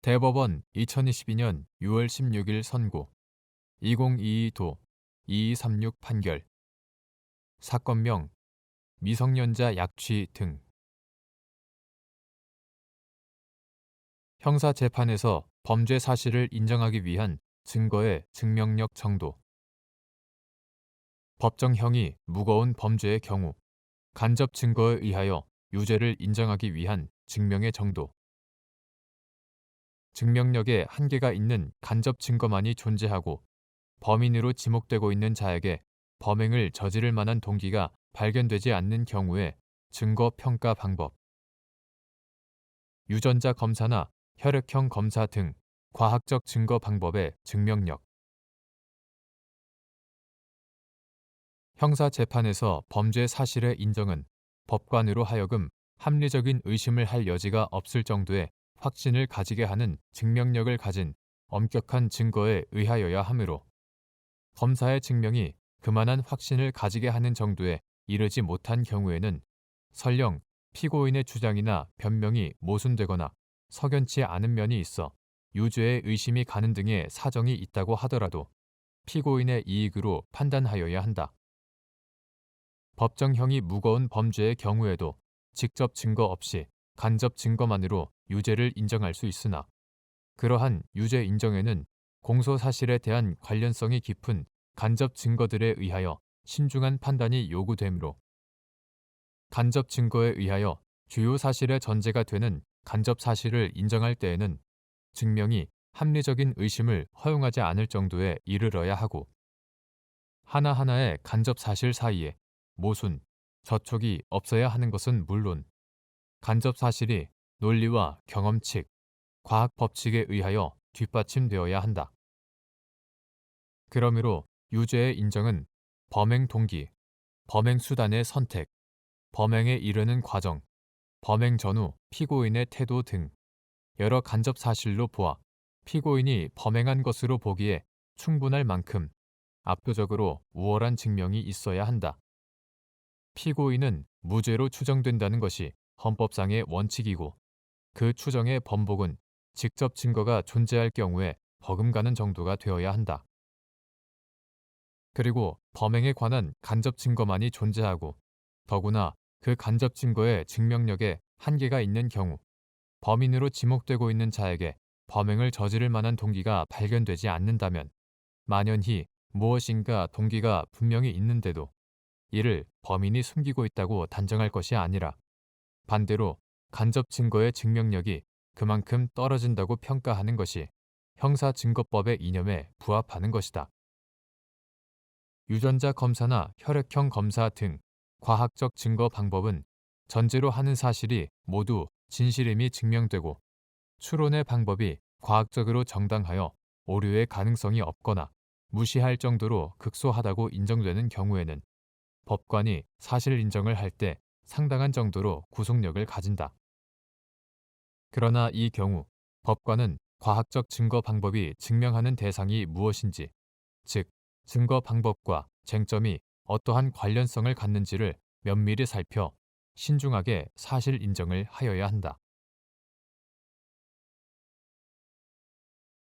대법원 2022년 6월 16일 선고 2022도 2236 판결 사건명 미성년자 약취 등 형사재판에서 범죄 사실을 인정하기 위한 증거의 증명력 정도 법정형이 무거운 범죄의 경우 간접 증거에 의하여 유죄를 인정하기 위한 증명의 정도 증명력에 한계가 있는 간접 증거만이 존재하고 범인으로 지목되고 있는 자에게 범행을 저지를 만한 동기가 발견되지 않는 경우에 증거 평가 방법, 유전자 검사나 혈액형 검사 등 과학적 증거 방법의 증명력, 형사 재판에서 범죄 사실의 인정은 법관으로 하여금 합리적인 의심을 할 여지가 없을 정도의 확신을 가지게 하는 증명력을 가진 엄격한 증거에 의하여야 하므로 검사의 증명이 그만한 확신을 가지게 하는 정도에 이르지 못한 경우에는 설령 피고인의 주장이나 변명이 모순되거나 석연치 않은 면이 있어 유죄의 의심이 가는 등의 사정이 있다고 하더라도 피고인의 이익으로 판단하여야 한다. 법정형이 무거운 범죄의 경우에도 직접 증거 없이 간접 증거만으로 유죄를 인정할 수 있으나 그러한 유죄 인정에는 공소 사실에 대한 관련성이 깊은 간접 증거들에 의하여 신중한 판단이 요구되므로 간접 증거에 의하여 주요 사실의 전제가 되는 간접 사실을 인정할 때에는 증명이 합리적인 의심을 허용하지 않을 정도에 이르러야 하고 하나하나의 간접 사실 사이에 모순, 저촉이 없어야 하는 것은 물론 간접 사실이 논리와 경험칙, 과학 법칙에 의하여 뒷받침되어야 한다. 그러므로 유죄의 인정은 범행 동기, 범행 수단의 선택, 범행에 이르는 과정, 범행 전후 피고인의 태도 등 여러 간접 사실로 보아 피고인이 범행한 것으로 보기에 충분할 만큼 압도적으로 우월한 증명이 있어야 한다. 피고인은 무죄로 추정된다는 것이 헌법상의 원칙이고 그 추정의 번복은 직접 증거가 존재할 경우에 버금가는 정도가 되어야 한다. 그리고 범행에 관한 간접 증거만이 존재하고 더구나 그 간접 증거의 증명력에 한계가 있는 경우 범인으로 지목되고 있는 자에게 범행을 저지를 만한 동기가 발견되지 않는다면 만연히 무엇인가 동기가 분명히 있는데도 이를 범인이 숨기고 있다고 단정할 것이 아니라 반대로 간접 증거의 증명력이 그만큼 떨어진다고 평가하는 것이 형사증거법의 이념에 부합하는 것이다. 유전자 검사나 혈액형 검사 등 과학적 증거 방법은 전제로 하는 사실이 모두 진실임이 증명되고 추론의 방법이 과학적으로 정당하여 오류의 가능성이 없거나 무시할 정도로 극소하다고 인정되는 경우에는 법관이 사실 인정을 할 때 상당한 정도로 구속력을 가진다. 그러나 이 경우 법관은 과학적 증거 방법이 증명하는 대상이 무엇인지, 즉 증거 방법과 쟁점이 어떠한 관련성을 갖는지를 면밀히 살펴 신중하게 사실 인정을 하여야 한다.